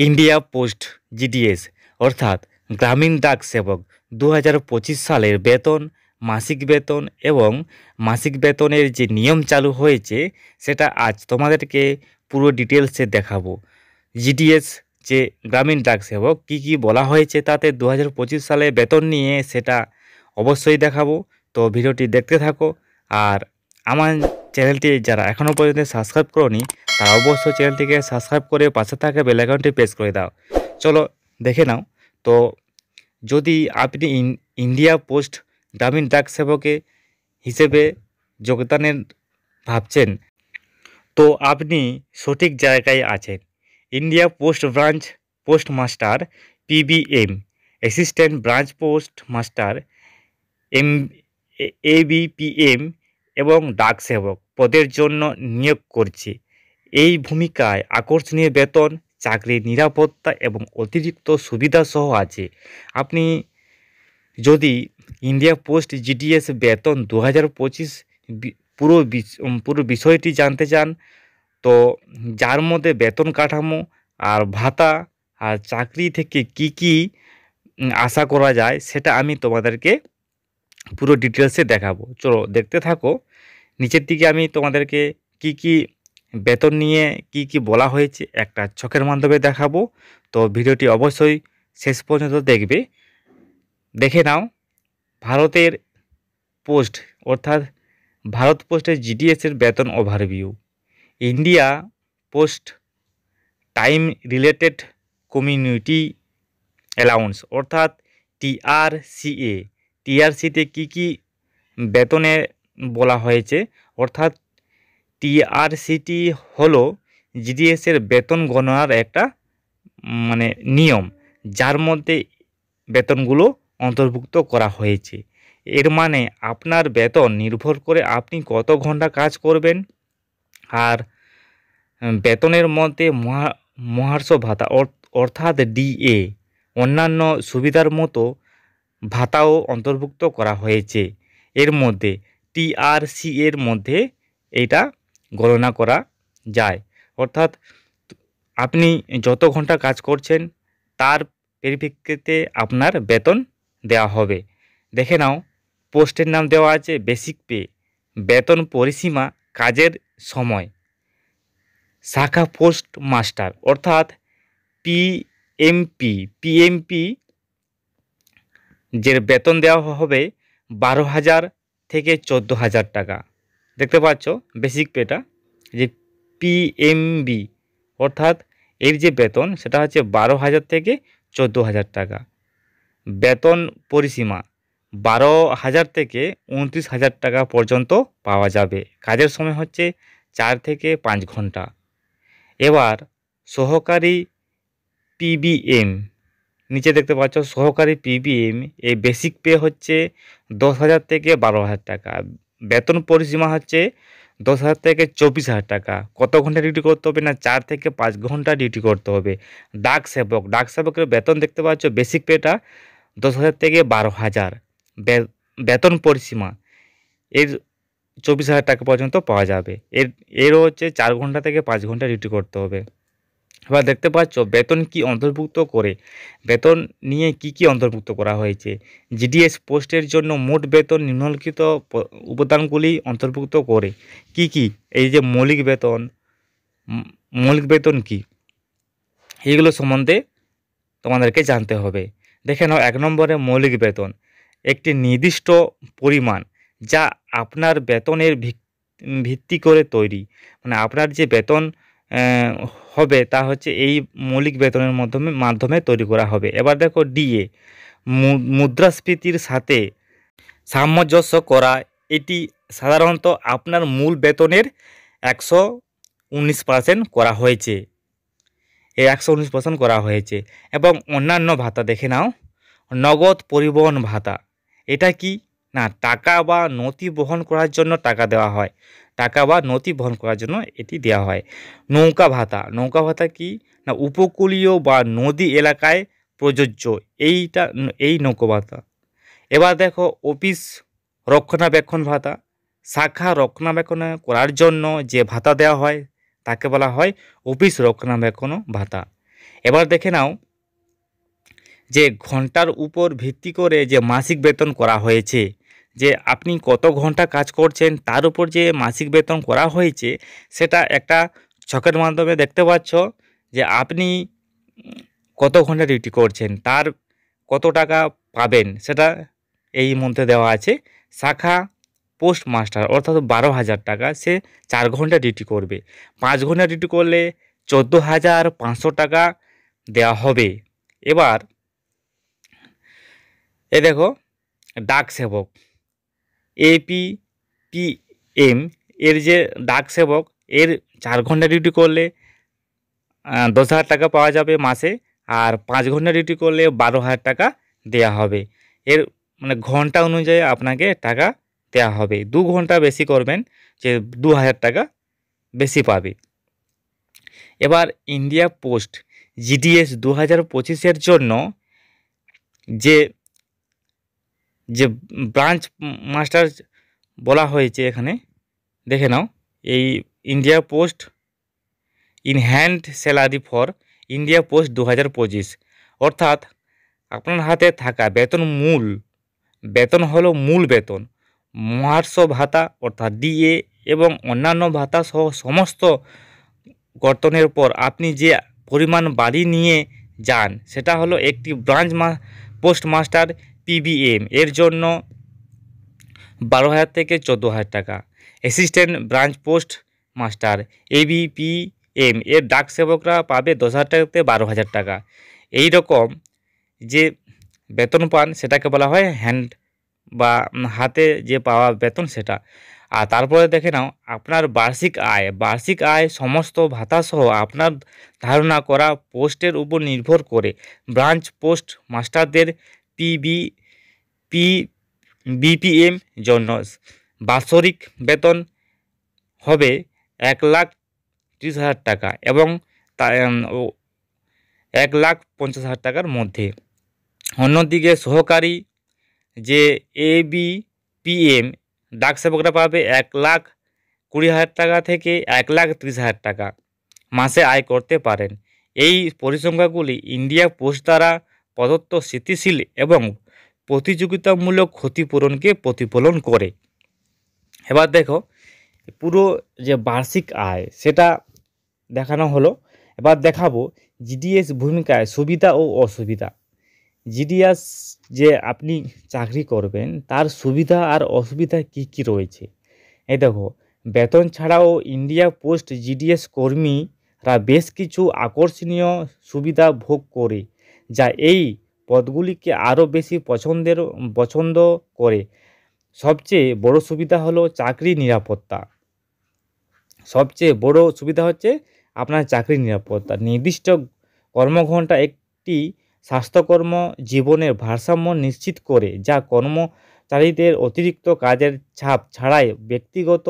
India post GDS অর্থাৎ গ্রামীণ ডাক সেবক 2025 সালের বেতন, মাসিক বেতন এবং মাসিক বেতনের যে নিয়ম চালু হয়েছে সেটা আজ তোমাদেরকে পুরো ডিটেলসে দেখাবো। জিডিএস যে গ্রামীণ ডাক সেবক কী কী বলা হয়েছে তাতে 2025 সালে বেতন নিয়ে সেটা অবশ্যই দেখাবো। তো ভিডিওটি দেখতে থাকো। আর আমার চ্যানেলটি যারা এখনও পর্যন্ত সাবস্ক্রাইব করোনি তারা অবশ্যই চ্যানেলটিকে সাবস্ক্রাইব করে পাশে থাকা বেল আইকনটি প্রেস করে দাও। চলো দেখে নাও। তো যদি আপনি ইন্ডিয়া পোস্ট গ্রামীণ ডাক সেবকে হিসেবে যোগদানের ভাবছেন তো আপনি সঠিক জায়গায় আছেন। India post branch post master PBM, assistant branch post master ABPM এবং ডাক সেবক পদের জন্য নিয়োগ করছে। এই ভূমিকায় আকর্ষণীয় বেতন, চাকরির নিরাপত্তা এবং অতিরিক্ত সুবিধা সহ আছে। আপনি যদি ইন্ডিয়া পোস্ট জিডিএস বেতন 2025 পুরো বিষয়টি জানতে চান, তো যার মধ্যে বেতন কাঠামো আর ভাতা আর চাকরি থেকে কি কি আশা করা যায় সেটা আমি তোমাদেরকে পুরো ডিটেলসে দেখাবো। চলো দেখতে থাকো। নিচের দিকে আমি তোমাদেরকে কি কি বেতন নিয়ে কি কি বলা হয়েছে একটা ছকের মাধ্যমে দেখাবো। তো ভিডিওটি অবশ্যই শেষ পর্যন্ত দেখবে। দেখে নাও ভারতের পোস্ট অর্থাৎ ভারত পোস্টের জিডিএসের বেতন overview. India post time related community allowance অর্থাৎ টিআরসিএ। টিআরসিতে কি কি বেতনে বলা হয়েছে অর্থাৎ টিআরসিটি হলো জিডিএসের বেতন গণনার একটা নিয়ম, যার মধ্যে বেতনগুলো অন্তর্ভুক্ত করা হয়েছে। এর মানে আপনার বেতন নির্ভর করে আপনি কত ঘন্টা কাজ করবেন। আর বেতনের মধ্যে মহার্ষ ভাতা অর্থাৎ ডিএ, অন্যান্য সুবিধার মতো ভাতাও অন্তর্ভুক্ত করা হয়েছে। এর মধ্যে টিআরসি এর মধ্যে এটা গণনা করা যায়। অর্থাৎ আপনি যত ঘন্টা কাজ করছেন তার পরিপ্রেক্ষিতে আপনার বেতন দেওয়া হবে। দেখে নাও পোস্টের নাম দেওয়া আছে বেসিক পে, বেতন পরিসীমা, কাজের সময়। শাখা পোস্ট মাস্টার অর্থাৎ পিএমপি যে বেতন দেওয়া হবে 12,000 থেকে 14,000 টাকা। দেখতে পাচ্ছ বেসিক পেটা যে পিএমবি অর্থাৎ এর যে বেতন সেটা হচ্ছে 12,000 থেকে 14,000 টাকা। বেতন পরিসীমা 12,000 থেকে 29,000 টাকা পর্যন্ত পাওয়া যাবে। কাজের সময় হচ্ছে 4 থেকে 5 ঘন্টা। এবার সহকারী পিবিএম, নিচে দেখতে পাচ্ছ সহকারী পিবিএম, এই বেসিক পে হচ্ছে 10,000 থেকে 12,000 টাকা। বেতন পরিসীমা হচ্ছে 10,000 থেকে 24,000 টাকা। কত ঘন্টা ডিউটি করতে হবে না 4 থেকে 5 ঘন্টা ডিউটি করতে হবে। ডাক সেবকের বেতন দেখতে পাচ্ছ বেসিক পেটা 10,000 থেকে 12,000। বেতন পরিসীমা এর 24,000 টাকা পর্যন্ত পাওয়া যাবে। এরও হচ্ছে 4 ঘন্টা থেকে 5 ঘন্টা ডিউটি করতে হবে। এবার দেখতে পাচ্ছ বেতন কি অন্তর্ভুক্ত করে, বেতন নিয়ে কি কি অন্তর্ভুক্ত করা হয়েছে। জিডিএস পোস্টের জন্য মোট বেতন নিম্নলিখিত উপাদানগুলি অন্তর্ভুক্ত করে কি কি, এই যে মৌলিক বেতন কি, এইগুলো সম্বন্ধে তোমাদেরকে জানতে হবে। দেখে নাও 1 নম্বরে মৌলিক বেতন একটি নির্দিষ্ট পরিমাণ যা আপনার বেতনের ভিত্তি করে তৈরি। আপনার যে বেতন হবে তা হচ্ছে এই মৌলিক বেতনের মাধ্যমে তৈরি করা হবে। এবার দেখো ডিএ, মুদ্রাস্ফীতির সাথে সামঞ্জস্য করা। এটি সাধারণত আপনার মূল বেতনের 119% করা হয়েছে। এই 119% করা হয়েছে। এবং অন্যান্য ভাতা দেখে নাও, নগদ পরিবহন ভাতা, এটা কি না টাকা বা নথি বহন করার জন্য টাকা দেওয়া হয়, টাকা বা নথি বহন করার জন্য এটি দেওয়া হয়। নৌকা ভাতা কি না উপকূলীয় বা নদী এলাকায় প্রযোজ্য এই নৌকা ভাতা। এবার দেখো অফিস রক্ষণাবেক্ষণ ভাতা, শাখা রক্ষণাবেক্ষণ করার জন্য যে ভাতা দেওয়া হয় তাকে বলা হয় অফিস রক্ষণাবেক্ষণ ভাতা। এবার দেখে নাও যে ঘন্টার উপর ভিত্তি করে যে মাসিক বেতন করা হয়েছে, যে আপনি কত ঘন্টা কাজ করছেন তার উপর যে মাসিক বেতন করা হয়েছে, সেটা একটা ছকের মাধ্যমে দেখতে পাচ্ছ যে আপনি কত ঘন্টা ডিউটি করছেন তার কত টাকা পাবেন, সেটা এই মধ্যে দেওয়া আছে। শাখা পোস্ট মাস্টার অর্থাৎ 12,000 টাকা, সে 4 ঘন্টা ডিউটি করবে। 5 ঘন্টা ডিউটি করলে 14,500 টাকা দেওয়া হবে। এবার এ দেখো ডাক সেবক APPM এর যে ডাক সেবক, এর 4 ঘন্টা ডিউটি করলে 10,000 টাকা পাওয়া যাবে মাসে, আর 5 ঘন্টা ডিউটি করলে 12,000 টাকা দেওয়া হবে। এর মানে ঘন্টা অনুযায়ী আপনাকে টাকা দেওয়া হবে। 2 ঘন্টা বেশি করবেন যে 2,000 টাকা বেশি পাবে। এবার ইন্ডিয়া পোস্ট GDS 2025-এর জন্য যে যে ব্রাঞ্চ মাস্টার বলা হয়েছে, এখানে দেখে নাও এই India post in hand salary for India post 2025, অর্থাৎ আপনার হাতে থাকা বেতন হলো মূল বেতন, মহার্ষ ভাতা অর্থাৎ DA এবং অন্যান্য ভাতা সহ সমস্ত কর্তনের পর আপনি যে পরিমাণ বাড়ি নিয়ে যান সেটা হলো একটি ব্রাঞ্চ পোস্ট মাস্টার PBM এর জন্য 12,000 থেকে 14,000 টাকা। Assistant branch post master ABPM এর ডাক সেবকরা পাবে 10,000 টাকা থেকে 12,000 টাকা। এই রকম যে বেতন পান সেটাকে বলা হয় হ্যান্ড বা হাতে যে পাওয়া বেতন সেটা। আর তারপরে দেখে নাও আপনার বার্ষিক আয় সমস্ত ভাতা সহ আপনার ধারণা করা পোস্টের উপর নির্ভর করে ব্রাঞ্চ পোস্ট মাস্টারদের BPM জন্য বাৎসরিক বেতন হবে 1,30,000 টাকা এবং 1,50,000 টাকার মধ্যে। অন্যদিকে সহকারী যে ABPM ডাক সেবকরা পাবে 1,20,000 টাকা থেকে 1,30,000 টাকা মাসে আয় করতে পারেন। এই পরিসংখ্যানগুলি ইন্ডিয়া পোস্ট দ্বারা প্রদত্ত স্থিতিশীল এবং প্রতিযোগিতামূলক ক্ষতিপূরণকে প্রতিফলন করে। এবার দেখো পুরো যে বার্ষিক আয় সেটা দেখানো হলো। এবার দেখাবো GDS ভূমিকায় সুবিধা ও অসুবিধা। GDS যে আপনি চাকরি করবেন তার সুবিধা আর অসুবিধা কি কি রয়েছে। এই দেখো, বেতন ছাড়াও ইন্ডিয়া পোস্ট GDS কর্মীরা বেশ কিছু আকর্ষণীয় সুবিধা ভোগ করে, যা এই পদগুলিকে আরও বেশি পছন্দ করে। সবচেয়ে বড় সুবিধা হলো চাকরি নিরাপত্তা। সবচেয়ে বড় সুবিধা হচ্ছে আপনার চাকরি নিরাপত্তা। নির্দিষ্ট কর্মঘণ্টা একটি স্বাস্থ্যকর্ম জীবনের ভারসাম্য নিশ্চিত করে, যা কর্মচারীদের অতিরিক্ত কাজের চাপ ছাড়াই ব্যক্তিগত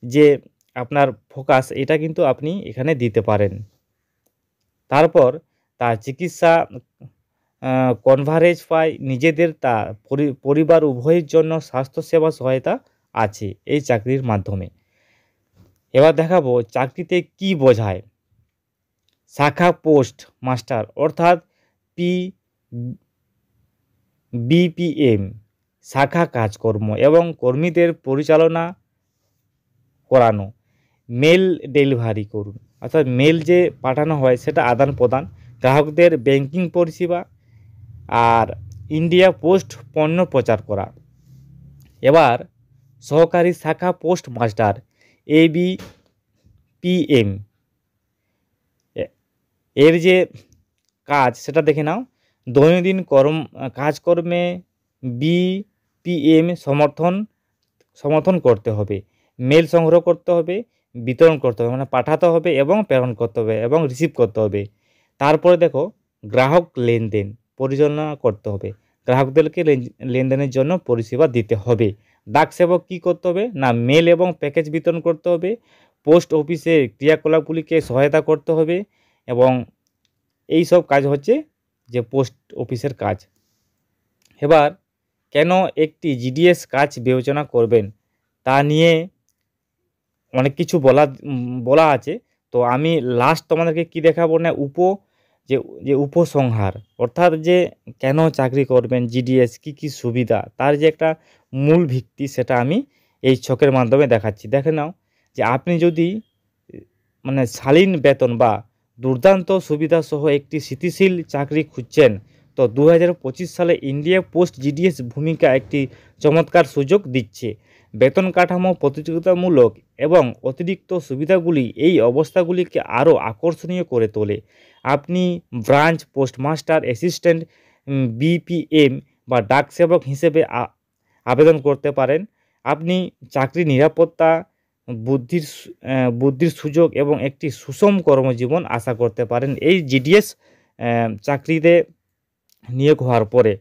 যে আপনার ফোকাস এটা কিন্তু আপনি এখানে দিতে পারেন। তারপর তার চিকিৎসা কভারেজ পায় নিজেদের তা পরিবার উভয়ের জন্য স্বাস্থ্যসেবা সহায়তা আছে এই চাকরির মাধ্যমে। এবার দেখাবো চাকরিতে কি বোঝায়। শাখা পোস্ট মাস্টার অর্থাৎ BPM শাখা কাজকর্ম এবং কর্মীদের পরিচালনা করানো। মেল ডেলিভারি করুন, অর্থাৎ মেল যে পাঠানো হয় সেটা আদান প্রদান, গ্রাহকদের ব্যাংকিং পরিষেবা আর ইন্ডিয়া পোস্ট পণ্য প্রচার করা। এবার সহকারী শাখা পোস্ট মাস্টার ABPM এর যে কাজ সেটা দেখে নাও। দৈনন্দিন কাজকর্মে BPM সমর্থন করতে হবে, মেল সংগ্রহ করতে হবে, বিতরণ করতে হবে মানে পাঠাতে হবে এবং প্রেরণ করতে হবে এবং রিসিভ করতে হবে। তারপরে দেখো গ্রাহক লেনদেন পরিচালনা করতে হবে, গ্রাহকদেরকে লেনদেনের জন্য পরিষেবা দিতে হবে। ডাক সেবক কী করতে হবে না মেল এবং প্যাকেজ বিতরণ করতে হবে, পোস্ট অফিসের ক্রিয়াকলাপগুলিকে সহায়তা করতে হবে এবং এই সব কাজ হচ্ছে যে পোস্ট অফিসের কাজ। এবার কেন একটি GDS কাজ বিবেচনা করবেন তা নিয়ে অনেক কিছু বলা আছে। তো আমি লাস্ট তোমাদেরকে কি দেখাবো না যে যে উপসংহার, অর্থাৎ যে কেন চাকরি করবেন, জিডিএস কী কী সুবিধা, তার যে একটা মূল ভিত্তি সেটা আমি এই ছকের মাধ্যমে দেখাচ্ছি। দেখে নাও যে আপনি যদি মানে শালীন বেতন বা দুর্দান্ত সুবিধাসহ একটি স্থিতিশীল চাকরি খুঁজছেন, তো 2025 সালে ইন্ডিয়া পোস্ট জিডিএস ভূমিকা একটি চমৎকার সুযোগ দিচ্ছে। বেতন কাঠামো প্রতিযোগিতামূলক এবং অতিরিক্ত সুবিধাগুলি এই অবস্থাগুলিকে আরও আকর্ষণীয় করে তোলে। আপনি ব্রাঞ্চ পোস্টমাস্টার অ্যাসিস্ট্যান্ট, বিপিএম বা ডাক সেবক হিসেবে আবেদন করতে পারেন। আপনি চাকরির নিরাপত্তা, বুদ্ধির সুযোগ এবং একটি সুষম কর্মজীবন আশা করতে পারেন এই জিডিএস চাকরিতে নিয়োগ হওয়ার পরে।